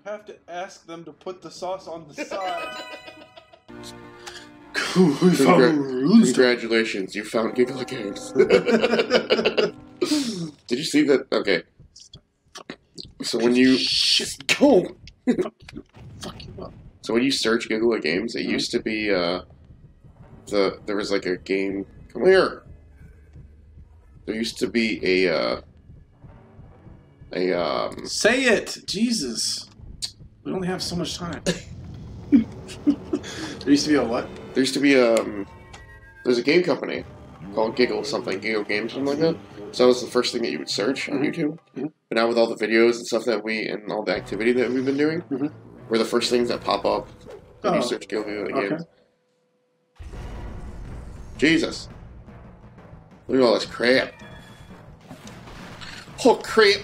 have to ask them to put the sauce on the side. Congratulations, you found Giggle Games. Did you see that? Okay. So when you go, fuck you up. So when you search Giggle Games, it used to be there was like a game. Come here. There used to be a Say it, Jesus. We only have so much time. There used to be a what? There used to be there's a game company called Giggle something, Giggle Games, something like that. So that was the first thing that you would search on YouTube. But now with all the videos and stuff that and all the activity that we've been doing, we're the first things that pop up when you search Giggle Games. Jesus. Look at all this crap. Oh, crap.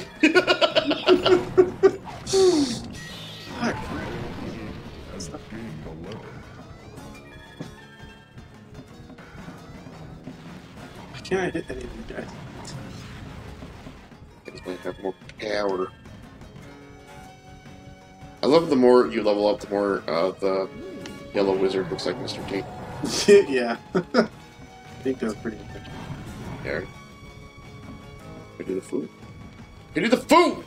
Why can't I hit any of you guys? Things might have more power. I love the more you level up, the more the yellow wizard looks like Mr. T. Yeah. I think they're pretty good. There. I do the food. I do the food!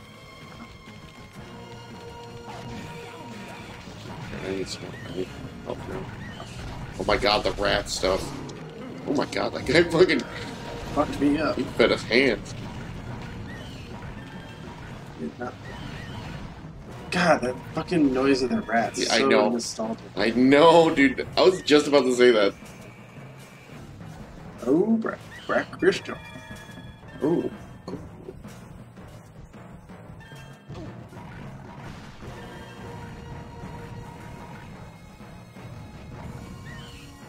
I need some help now. Oh my god, the rat stuff. Oh my god, that guy fucking fucked me up. He fed his hands. God, that fucking noise of the rats. Yeah, So I know. nostalgic. I know, dude. I was just about to say that. Oh, Brack Christian. Ooh.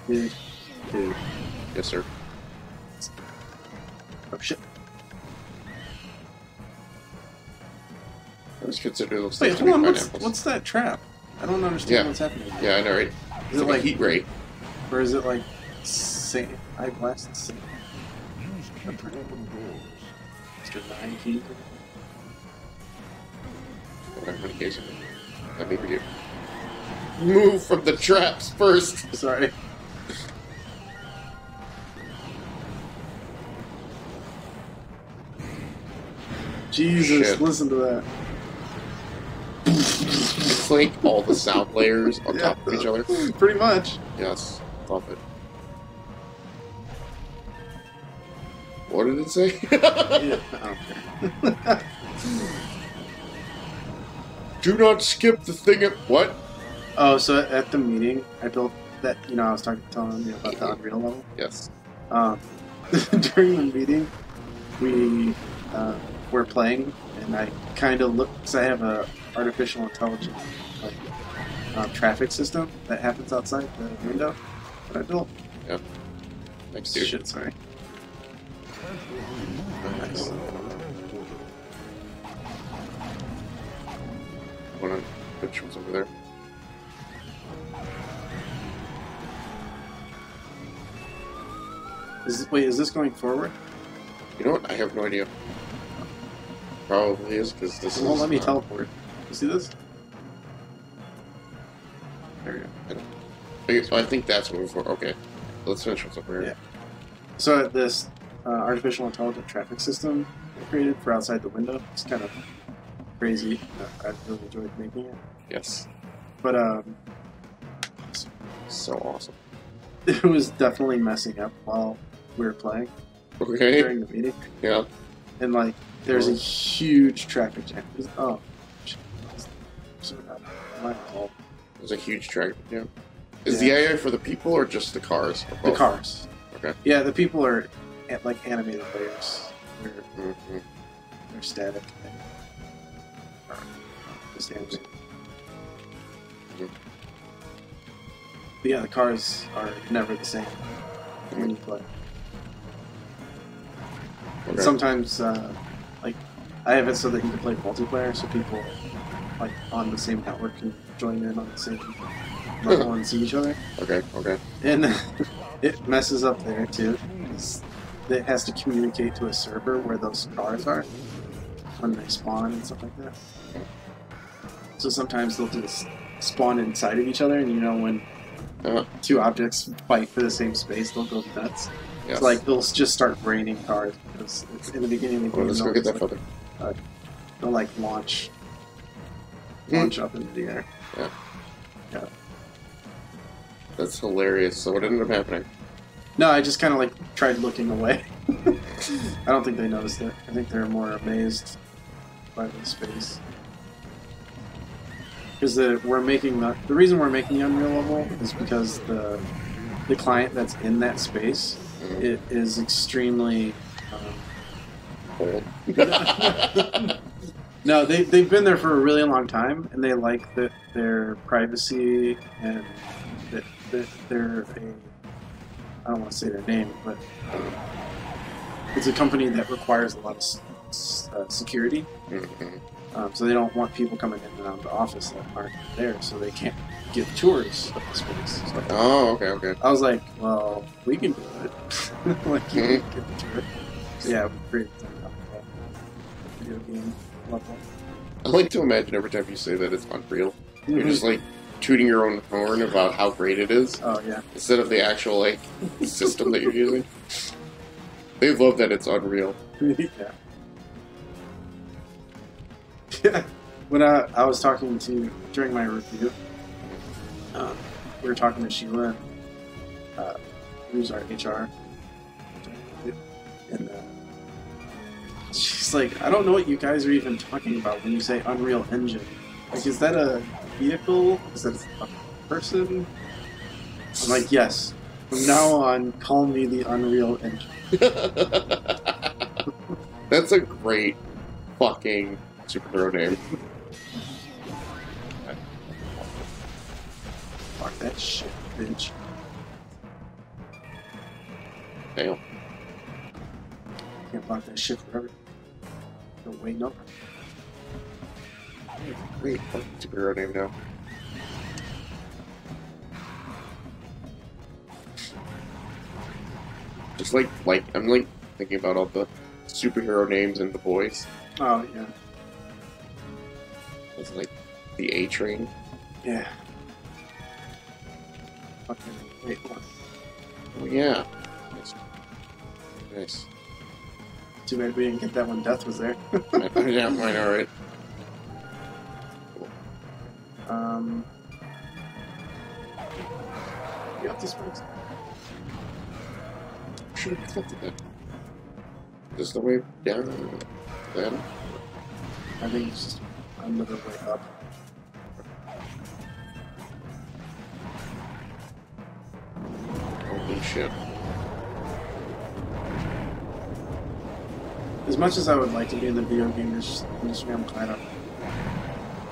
Dude. Yes, sir. Oh, shit. I was consider those Wait, things to hold be on. pineapples. What's that trap? I don't understand what's happening. Yeah, I know, right? Is it like like a heat ray? Or is it like I blast Mr. 9 heat? Whatever the case. Let me read. Move from the traps first. Sorry. Jesus, Shit. listen to that. It's like all the sound layers on top of each other. Pretty much. Yes, love it. What did it say? Yeah, okay. Do not skip the thing at what? Oh, so at the meeting, I built that, I was telling you about the Unreal level. Yes. During the meeting, we were playing, and I kind of looked, because I have a artificial intelligence traffic system that happens outside the window that I built. Yep. Thanks, dude. Shit, sorry. Nice. Which one's over there? Is this going forward? You know what? I have no idea. Probably is, because this It won't is... let me teleport. You see this? There we go. I think that's moving forward. Okay. Let's finish what's up here. Yeah. So this artificial intelligent traffic system I created for outside the window, it's kind of crazy. I really enjoyed making it. Yes. But So awesome. it was definitely messing up while we were playing Okay. during the meeting. Yeah. And there's a huge traffic jam. Oh, shit. So my fault. There's a huge track. Yeah. Is the AI for the people or just the cars? Or The both? cars. Okay. Yeah, the people are animated layers. They're static. Or just animated. But yeah, the cars are never the same when you play. Okay. Sometimes, I have it so that you can play multiplayer, so people on the same network can join in on the same level and see each other. Okay. Okay. And it messes up there too. It has to communicate to a server where those cars are when they spawn and stuff like that. So sometimes they'll just spawn inside of each other, and you know when two objects fight for the same space, they'll go nuts. Yes. So like they'll just start raining cars because it's in the beginning of the game. Let's go get that feather. They'll like launch up into the air. Yeah. Yeah. That's hilarious. So what ended up happening? No, I just kind of like tried looking away. I don't think they noticed it. I think they're more amazed by the space. Because the reason we're making the Unreal level is because the client that's in that space it is extremely Old. No, they've been there for a really long time, and they like their privacy and that they're a, I don't want to say their name, but it's a company that requires a lot of security. So they don't want people coming in and out of the office that aren't there, so they can't give tours of the space. So Okay. I was like, well, we can do it. Like, you can give the tour. So yeah, we created a video game level. I like to imagine every time you say that it's Unreal, you're just like tooting your own horn about how great it is. Oh yeah. Instead of the actual like system that you're using. They love that it's Unreal. Yeah. Yeah. When I was talking to during my review, we were talking to Sheila, who's our HR, and she's like, I don't know what you guys are even talking about when you say Unreal Engine. Like, is that a vehicle? Is that a person? I'm like, yes. From now on, call me the Unreal Engine. That's a great fucking superhero name. Fuck that shit, bitch. Damn. Can't block that shit forever. No way, no. Great fucking superhero name now. Just like I'm like thinking about all the superhero names in The Boys. Oh yeah. It's like the A Train. Yeah. Fucking wait, what? Oh yeah. Nice. Too bad we didn't get that when Death was there. Yeah, mine alright. You have to spring. Should have collected that. This the way down? Then? I think it's just another way up. Holy shit. As much as I would like to be in the video game industry, I'm kind of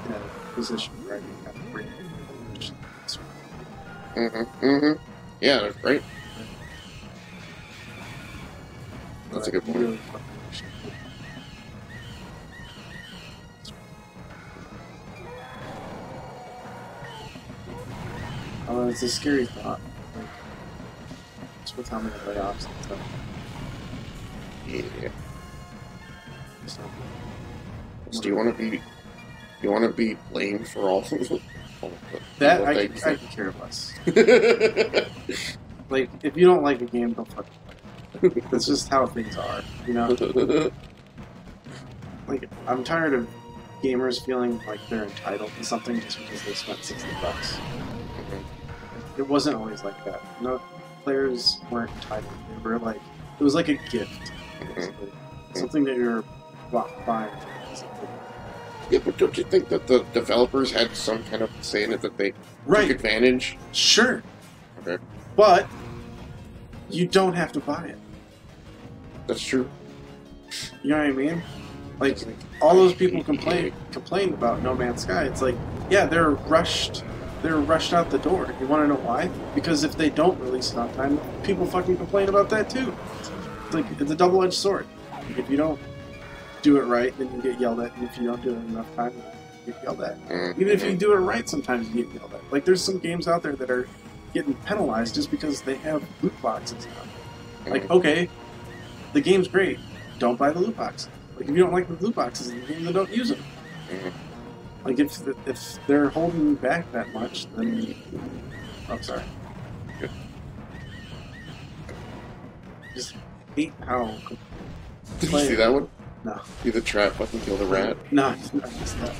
in a position where I can kind of bring Yeah, that's right. That's a good point. Really it's a scary thought. Like, just with how many layoffs and stuff. Yeah. So, So do you want to be blamed for all of the that I could care less. Like, if you don't like a game, don't fucking play it. That's just how things are, you know? Like, I'm tired of gamers feeling like they're entitled to something just because they spent $60. It wasn't always like that. No, players weren't entitled. They were like, it was like a gift. Basically. Something that you're buying. Yeah, but don't you think that the developers had some kind of say in it that they took advantage? Sure. Okay. But you don't have to buy it. That's true. You know what I mean? Like, all those people complained about No Man's Sky. It's like, yeah, they're rushed out the door. You want to know why? Because if they don't release it on time, people fucking complain about that too. It's like, it's a double-edged sword. If you don't do it right, then you get yelled at, and if you don't do it enough time, you get yelled at. Even if you do it right, sometimes you get yelled at. Like, there's some games out there that are getting penalized just because they have loot boxes now. Like, okay, the game's great. Don't buy the loot boxes. Like, if you don't like the loot boxes in the game, then don't use them. Like if they're holding back that much, then sorry. Good. Just hate how. Did you see that one? No. See the trap fucking kill the rat? No, I missed that.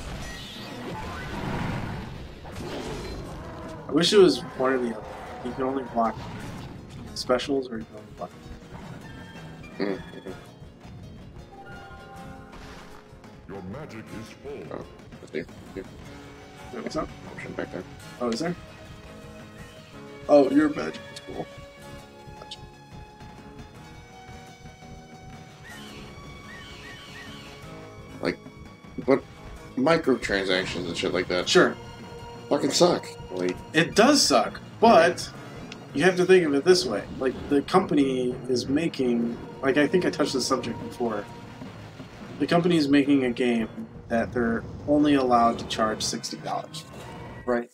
I wish it was one or the other. You can only block specials, or you can only block. Mm-hmm. Your magic is full. Oh, let's see. Here. Wait, what's up? Option back there. Oh, is there? Oh, your magic is cool. Gotcha. Like, but microtransactions and shit like that Sure. fucking suck. Like, It does suck, but you have to think of it this way. Like, the company is making... Like, I think I touched this subject before. The company is making a game that they're only allowed to charge $60. Right?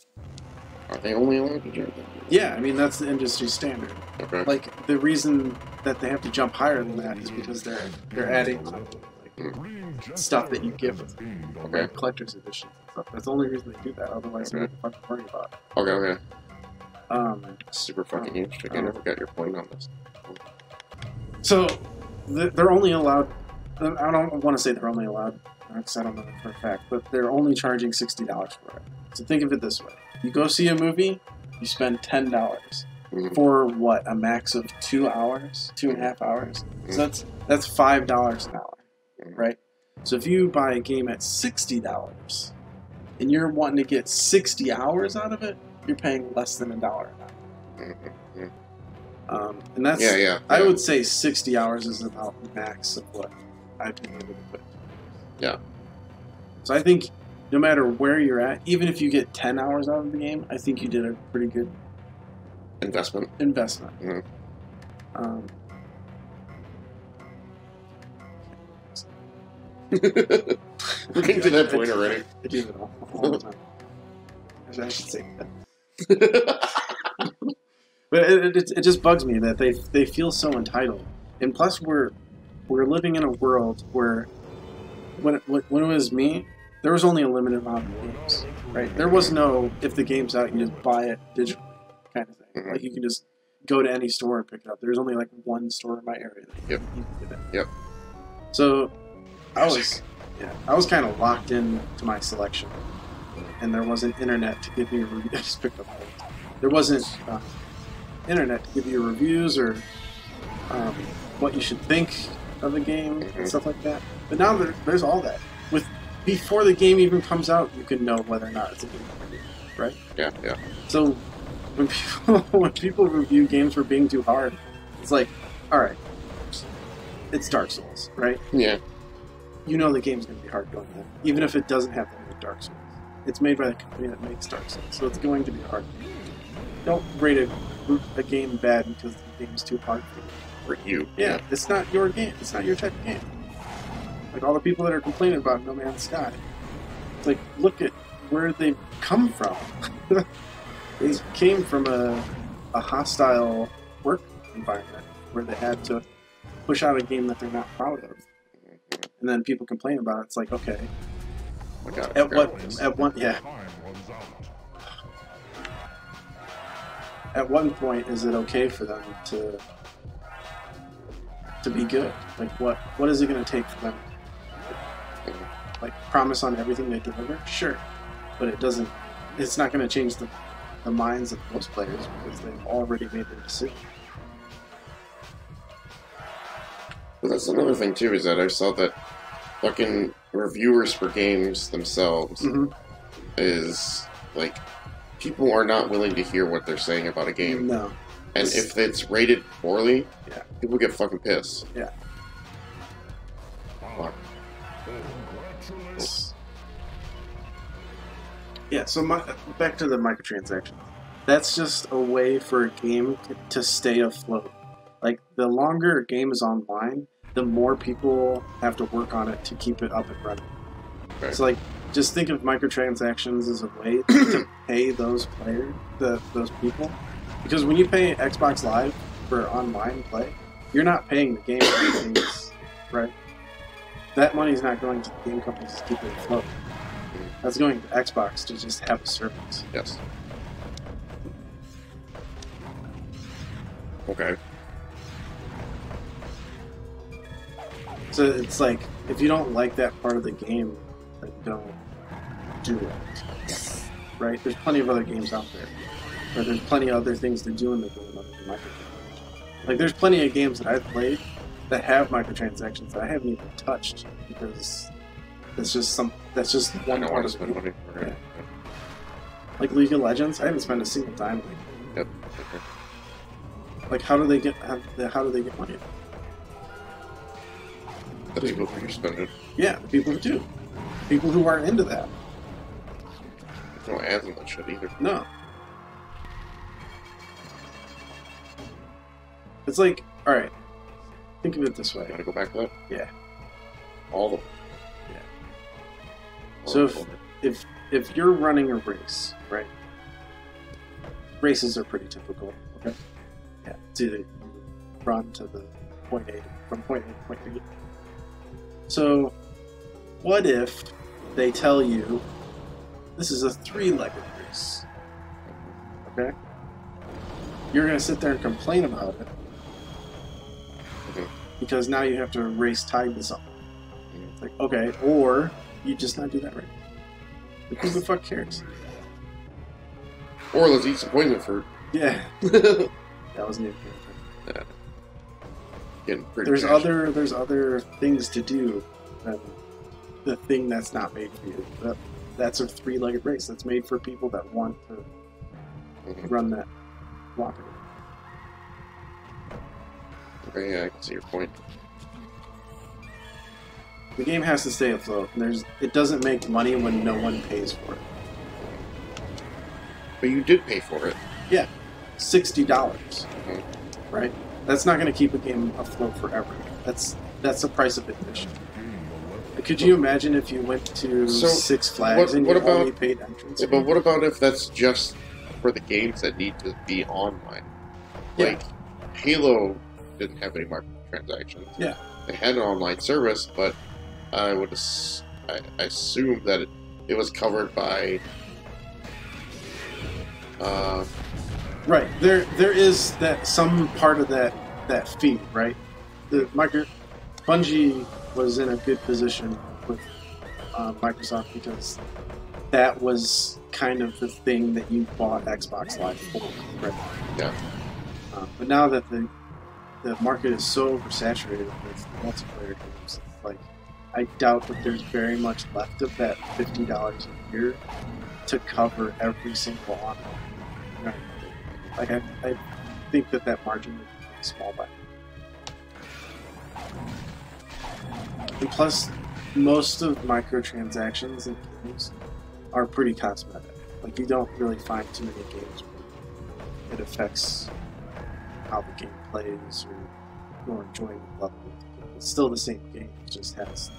are they only allowed to charge that? Yeah, I mean, that's the industry standard. Okay. Like, the reason that they have to jump higher than that is because they're adding stuff that you get with Okay. collector's editions and stuff. That's the only reason they do that. Otherwise, they wouldn't fucking worry about it. Okay, okay. Um, Super fucking huge. I never got your point on this. So, they're only allowed... I don't want to say they're only allowed, because I don't know for a fact, but they're only charging $60 for it. So think of it this way. You go see a movie, you spend $10. Mm-hmm. For what? A max of 2 hours? 2.5 hours? Mm-hmm. So that's $5 an hour, right? So if you buy a game at $60, and you're wanting to get 60 hours out of it, you're paying less than $1 an hour. Mm-hmm. And that's... Yeah. I would say 60 hours is about the max of what I've been able to put. Yeah. So I think no matter where you're at, even if you get 10 hours out of the game, I think you did a pretty good Investment. investment. Mm-hmm. We're getting to that point already. I do that all the time. I should say that. But it just bugs me that they feel so entitled. And plus, we're living in a world where when it was me, there was only a limited amount of games, right? There was no, if the game's out, you just buy it digitally kind of thing. Mm-hmm. Like, you can just go to any store and pick it up. There's only like one store in my area that you can get it. Yep. So I was kind of locked in to my selection, and there wasn't internet to give me a review. I just picked up all. There wasn't internet to give you reviews or what you should think of the game and stuff like that. But now there's all that. Before the game even comes out, you can know whether or not it's a good game, right? Yeah. So when people review games for being too hard, it's like, all right, it's Dark Souls, right? Yeah. You know the game's going to be hard going in, even if it doesn't have the name of Dark Souls. It's made by the company that makes Dark Souls, so it's going to be hard. Don't rate a game bad because the game's too hard for you. For you. Yeah, it's not your game. It's not your type of game. Like all the people that are complaining about No Man's Sky. It's like, look at where they've come from. They came from a hostile work environment where they had to push out a game that they're not proud of. And then people complain about it. It's like, okay. Oh my God, At one point is it okay for them to be good? Like what is it going to take for them? Like promise on everything they deliver? Sure. But it's not going to change the minds of most players because they've already made their decision. But that's another thing too, is that I saw that fucking reviewers for games themselves is like, people are not willing to hear what they're saying about a game. No. And if it's rated poorly, people get fucking pissed. Yeah. Fuck. Yeah, so back to the microtransactions. That's just a way for a game to stay afloat. Like, the longer a game is online, the more people have to work on it to keep it up and running. Okay. So, like, just think of microtransactions as a way to pay those players, those people. Because when you pay Xbox Live for online play, you're not paying the game companies, right? That money's not going to the game companies to keep it afloat. That's going to Xbox to just have a service. Yes. Okay. So it's like, if you don't like that part of the game, then don't do it. Right? There's plenty of other games out there. Or there's plenty of other things to do in the game other than microtransactions. Like, there's plenty of games that I've played that have microtransactions that I haven't even touched because that's just one part of the game. Money. Yeah. Like League of Legends, I haven't spent a single dime. Yep. Like, how do they get money? The people who spend it. Yeah, the people who do. People who are into that. There's no ads on that shit either. No. It's like, alright, think of it this way. Gotta go back to that? Yeah. All of them. Yeah. All So of them. if you're running a race, right? Races are pretty typical. Okay. Yeah. It's either you run to the point A from point A to point B. So what if they tell you this is a 3-legged race? Okay? You're gonna sit there and complain about it. Because now you have to race tied to something. It's like, okay, or you just not do that right. Like, who the fuck cares? Or let's eat some poison fruit. Yeah. That wasn't even good. Yeah. Getting pretty There's trash. other things to do than the thing that's not made for you. That's a 3-legged race. That's made for people that want to run that cooperative. Okay, yeah, I can see your point. The game has to stay afloat. And it doesn't make money when no one pays for it. But you did pay for it. Yeah, $60, right? That's not going to keep a game afloat forever. That's the price of admission. Could you imagine if you went to Six Flags and you only paid entrance? Yeah, but what about if that's just for the games that need to be online? Like, Halo didn't have any microtransactions. Yeah. They had an online service, but I assume that it was covered by... right. There is some part of that fee, right? Bungie was in a good position with Microsoft because that was kind of the thing that you bought Xbox Live for, right? Yeah. But now that the market is so oversaturated with multiplayer games, like, I doubt that there's very much left of that $50 a year to cover every single online. Right? Like, I think that margin would be pretty small by now. And plus, most of microtransactions in games are pretty cosmetic. Like, you don't really find too many games where it affects how the game plays or your enjoyment level of the game. It's still the same game. It just has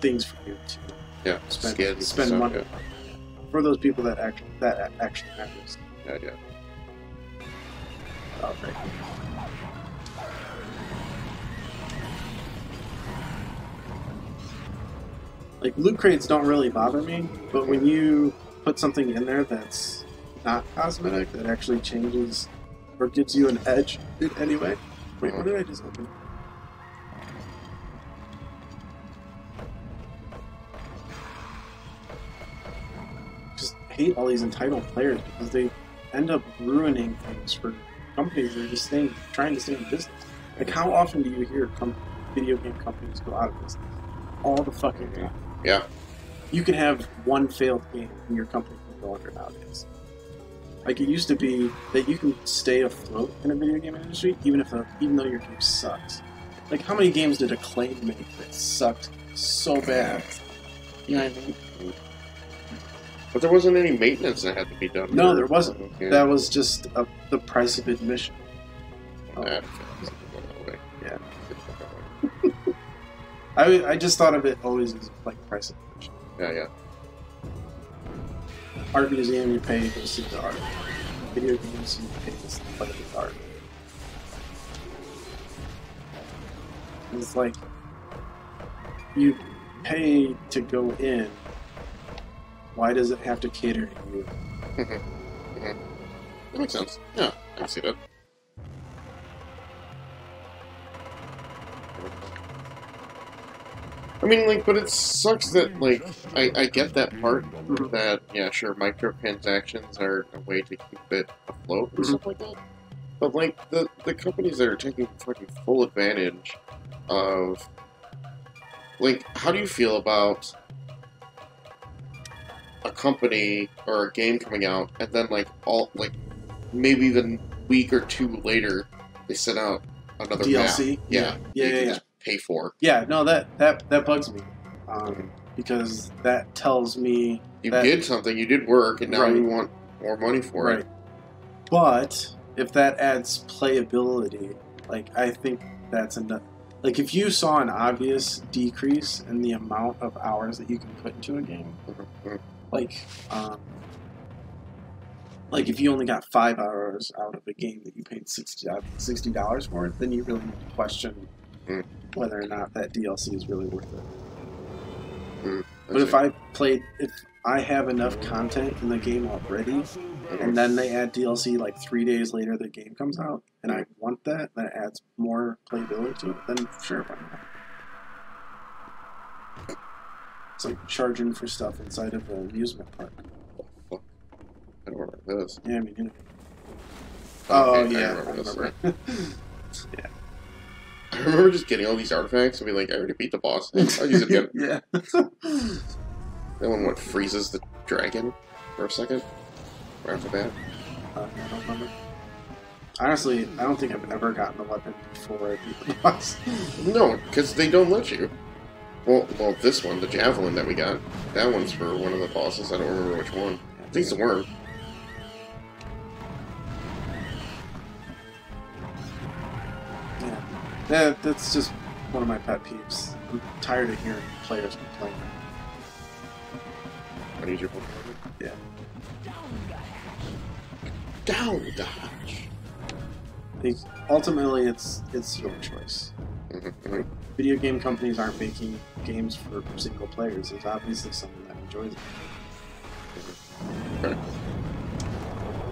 things for you to spend money on. For those people that actually matters. Yeah. Okay. Like, loot crates don't really bother me, but when you put something in there that's not cosmetic, that actually changes or gives you an edge in any way. Wait, what did I just open? Just hate all these entitled players because they end up ruining things for companies that are just trying to stay in business. Like, how often do you hear video game companies go out of business? All the fucking time. Yeah. You can have one failed game and your company can go under nowadays. Like, it used to be that you can stay afloat in a video game industry even though your game sucks. Like, how many games did Acclaim make that sucked so bad? You know what I mean? But there wasn't any maintenance that had to be done. No, there wasn't. Okay. That was just the price of admission. Yeah. I just thought of it always as like price of admission. Yeah. Art museum, you pay to see the art. Video games, you pay to play the art. It's like you pay to go in, Why does it have to cater to you? That makes sense. Yeah, I can see that. I mean, like, but it sucks that, like, I get that part, that, yeah, sure, microtransactions are a way to keep it afloat and stuff like that. But, like, the companies that are taking fucking full advantage of, like, how do you feel about a company or a game coming out, and then, like, maybe even a week or two later, they send out another DLC? map. Yeah. Yeah. Just pay for. Yeah, no, that bugs me. Because that tells me You that, did something, you did work, and now Right. we want more money for it. But if that adds playability, like, I think that's enough. Like, if you saw an obvious decrease in the amount of hours that you can put into a game, like if you only got 5 hours out of a game that you paid $60 for, then you really need to question whether or not that DLC is really worth it. But if I have enough content in the game already, and then they add DLC like 3 days later the game comes out, and I want that adds more playability to it, then sure, why not? It's like charging for stuff inside of an amusement park. I don't remember this. Yeah, I mean, you know. Okay, Yeah, I remember this. Yeah. I remember just getting all these artifacts and being like, I already beat the boss. I'll use it again. Yeah. That one, freezes the dragon for a second? Right off the bat? I don't remember. Honestly, I don't think I've ever gotten a weapon before I beat the boss. No, because they don't let you. Well, this one, the javelin that we got, that one's for one of the bosses. I don't remember which one. I think it's the worm. Yeah, that's just one of my pet peeves. I'm tired of hearing players complain. I need your book. Yeah. Down dodge. Ultimately, it's your choice. Mm-hmm. Video game companies aren't making games for single players. There's obviously someone that enjoys it. Okay.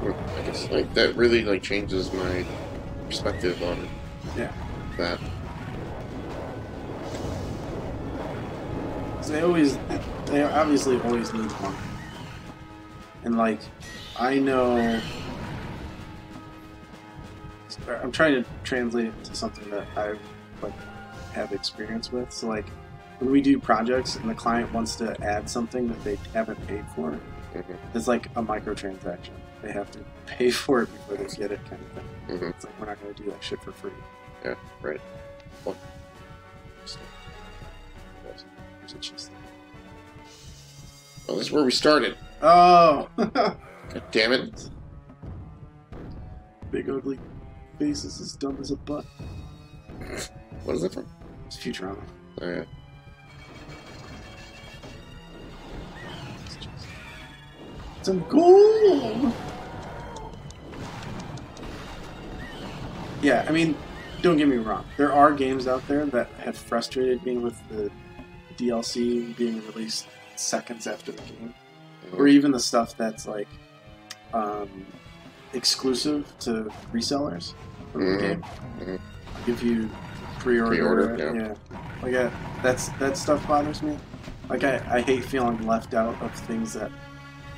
Well, I guess that really changes my perspective on that. So they obviously always need money. And I know, I'm trying to translate it to something that I have experience with. So when we do projects and the client wants to add something that they haven't paid for, it's like a microtransaction. They have to pay for it before they get it, kind of thing. It's like, we're not going to do that shit for free. Yeah, right. Well, this is where we started. Oh! God damn it. Big ugly face is as dumb as a butt. What is that from? It's Futurama. Oh, yeah. It's a gold! Yeah, I mean, don't get me wrong. There are games out there that have frustrated me with the DLC being released seconds after the game. Or even the stuff that's exclusive to resellers of the game. If you pre-order it, yeah. That stuff bothers me. I hate feeling left out of things that...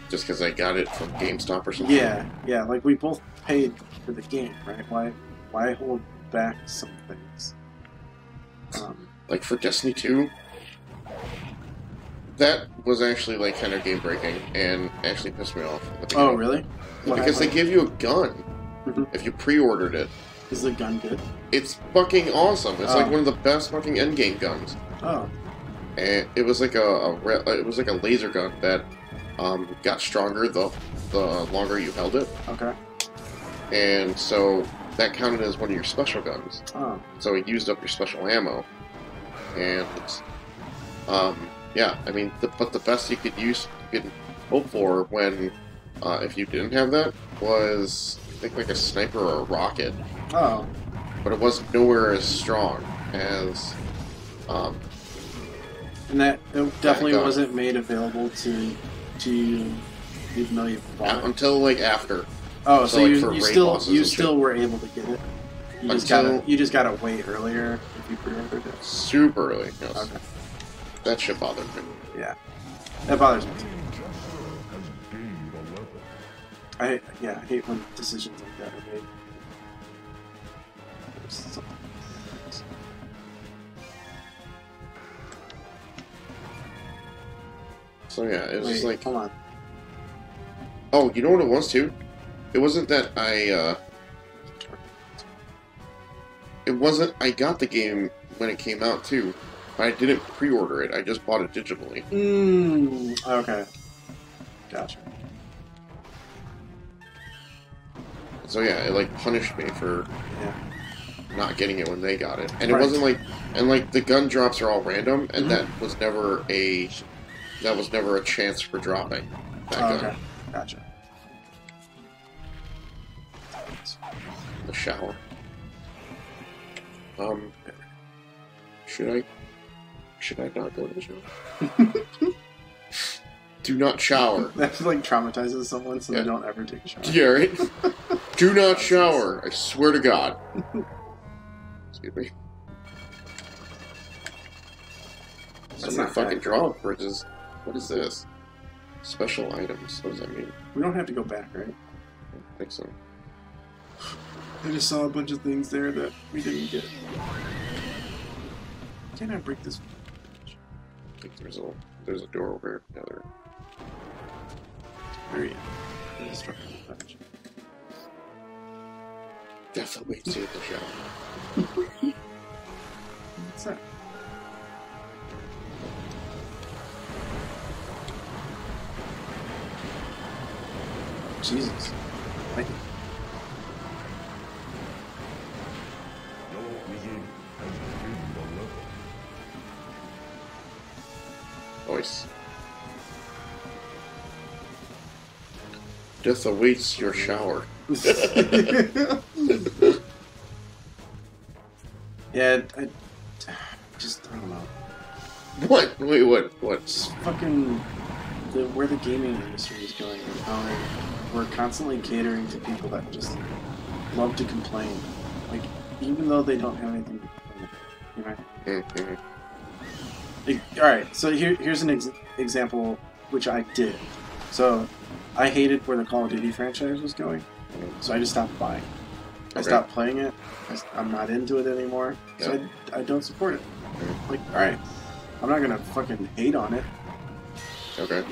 Just because I got it from GameStop or something? Yeah, we both paid for the game, right? Why hold back some things? Like for Destiny 2, that was actually kind of game breaking and actually pissed me off. Oh, really? Because they give you a gun if you pre-ordered it. Is the gun good? It's fucking awesome. It's like one of the best fucking endgame guns. Oh. And it was like a laser gun that got stronger the longer you held it. Okay. And so that counted as one of your special guns. Oh. So it used up your special ammo. And yeah, I mean, but the best you could hope for when if you didn't have that was I think like a sniper or a rocket. Oh. But it was nowhere as strong as And that it definitely wasn't made available to you, even though you bought it? Until, like, after. Oh, so like, you still were able to get it? You just gotta wait earlier if you pre-ordered it? Super early, yes. Okay. That shit bothered me. Yeah. That bothers me too. I hate when decisions like that are made. So yeah, it was like... Hold on. Oh, you know what it was too? It wasn't that It wasn't... I got the game when it came out too. I didn't pre-order it, I just bought it digitally. Okay. Gotcha. So yeah, it like punished me for not getting it when they got it. And Right. it wasn't like... And like, the gun drops are all random, and that was never a... That was never a chance for dropping that gun. Okay. Gotcha. The shower. Should I not go to the shower? Do not shower. That like traumatizes someone, so they don't ever take a shower. Yeah, right? Do not shower. I swear to God. Excuse me. So many fucking drawbridges. What is this? Special items. What does that mean? We don't have to go back, right? I think so. I just saw a bunch of things there that we didn't get. Can I break this? I think there's a door over here. Yeah, There you go. Indestructible touch. Death awaits you at the shower. What's that? Jesus. Like, Your wizard has gained a level. Voice. Death awaits your shower. yeah, I don't know. What? Wait, what? Just fucking where the gaming industry is going and how we're constantly catering to people that just love to complain. Like, even though they don't have anything to complain, you know? Mm-hmm. Alright, so here's an example which I did. So, I hated where the Call of Duty franchise was going, so I just stopped buying. I stopped playing it. I'm not into it anymore, so I don't support it. Like, alright, I'm not gonna fucking hate on it. Okay.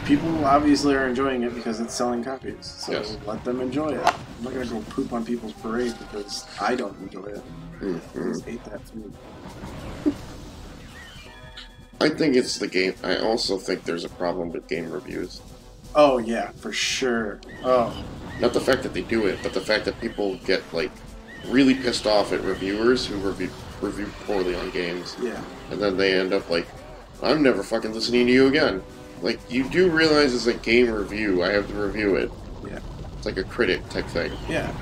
People obviously are enjoying it because it's selling copies, so let them enjoy it. I'm not gonna go poop on people's parade because I don't enjoy it. I just hate that food. I think it's the game. I also think there's a problem with game reviews. Oh yeah, for sure. Oh. Not the fact that they do it, but the fact that people get like really pissed off at reviewers who review poorly on games. Yeah. And then they end up like, I'm never fucking listening to you again. Like, you do realize it's a game review. I have to review it. Yeah. It's like a critic type thing. Yeah.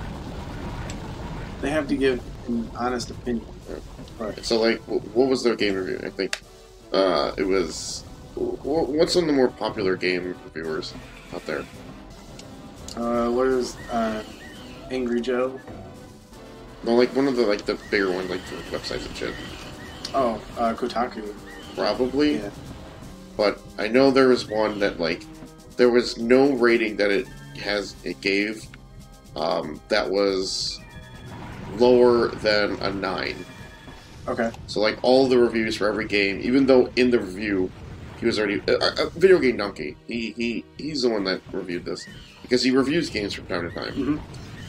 They have to give an honest opinion. Yeah. Right. So like, what was their game review? I think it was. What's some of the more popular game reviewers out there? What is Angry Joe? No, like one of the bigger ones, like for websites and shit. Oh, Kotaku. Probably. Yeah. But I know there was one that like there was no rating that it gave that was lower than a 9. Okay. So like all the reviews for every game, even though in the review he was already Video Game Donkey. He's the one that reviewed this because he reviews games from time to time,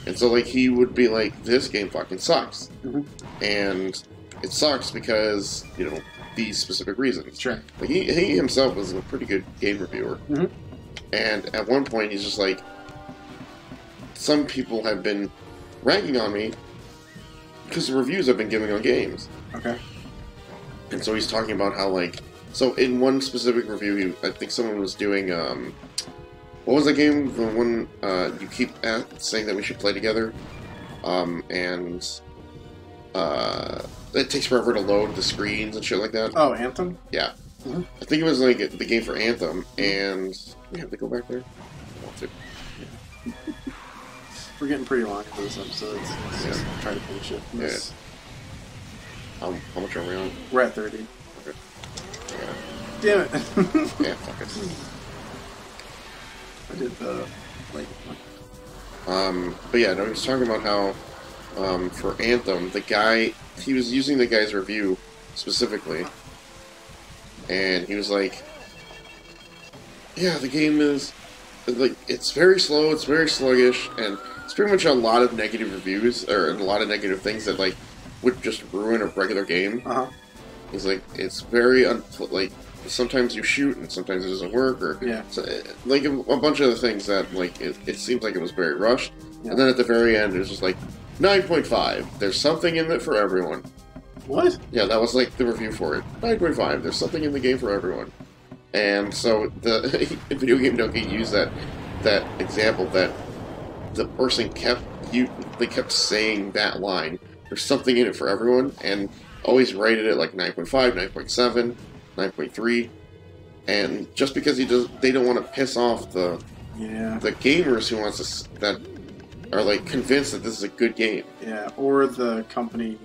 and so like he would be like, "This game fucking sucks," and it sucks because these specific reasons. Sure. Like he himself was a pretty good game reviewer, and at one point he's just like, "Some people have been ragging on me because the reviews I've been giving on games." Okay. And so he's talking about how, like, so in one specific review, I think someone was doing, what was that game? The one you keep saying that we should play together, and it takes forever to load the screens and shit like that. Oh, Anthem? Yeah. I think it was like the game for Anthem, and we have to go back there. I want to. We're getting pretty long into this episode. Let's just try to finish it. How much are we on? We're at 30. Okay. Damn it! Yeah, fuck it. I did the late one. But yeah, no, he was talking about how for Anthem, the guy, he was using the guy's review specifically, and he was like, yeah, the game is, like, it's very slow, it's very sluggish, and it's pretty much a lot of negative reviews, or a lot of negative things that, like, would just ruin a regular game. He's like, it's very, like, sometimes you shoot and sometimes it doesn't work, or so, like a bunch of the things that, like, it seems like it was very rushed. And then at the very end, it was just like 9.5. There's something in it for everyone. What? Yeah, that was like the review for it. 9.5. There's something in the game for everyone. And so the Video Game Donkey used that example that the person kept saying that line. There's something in it for everyone, and always rated it like 9.5, 9.7. 9.3, and just because they don't want to piss off the gamers who that are like convinced that this is a good game. Yeah, or the company.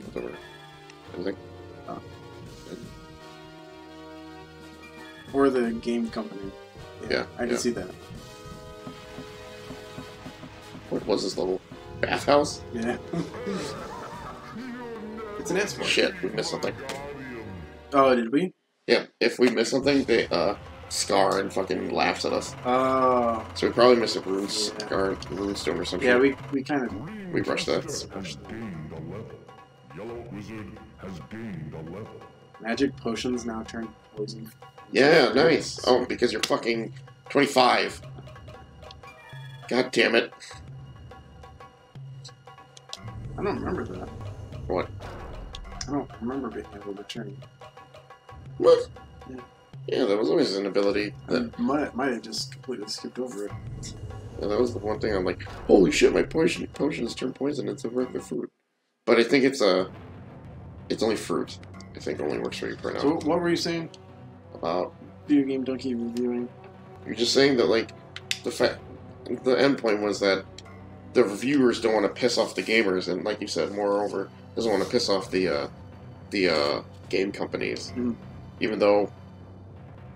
Or the game company. Yeah, I can see that. What was this little bathhouse? Yeah. It's an S. Shit, we missed something. Oh, did we? Yeah, if we miss something, they Scar and fucking laughs at us. Oh. So we probably missed a runestone or something. Yeah, we kind of rushed that. Gained a level. Yellow Wizard has gained a level. Magic potions now turn poison. Yeah, nice. Oh, because you're fucking 25. God damn it. I don't remember that. What? I don't remember being able to turn. What? Yeah. Yeah, that was always an ability. That might have just completely skipped over it. Yeah, that was the one thing I'm like, holy shit, my potions turn poison into regular food. But I think it's only fruit. I think it only works for you for now. So what were you saying? About Video Game Donkey reviewing. You're just saying that, like, the end point was that the reviewers don't want to piss off the gamers, and like you said, moreover, doesn't want to piss off the game companies. Even though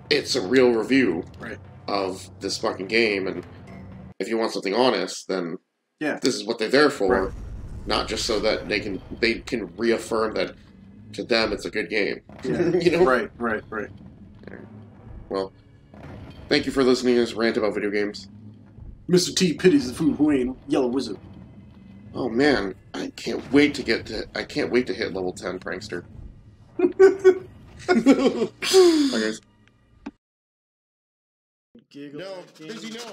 it's a real review of this fucking game, and if you want something honest, then this is what they're there for, not just so that they can reaffirm that to them it's a good game. Yeah. You know? Right. Well, thank you for listening to this rant about video games. Mr. T pities the fool who ain't Yellow Wizard. Oh man, I can't wait to hit level 10, Prankster. Okay. Giggle. No, Busy, no.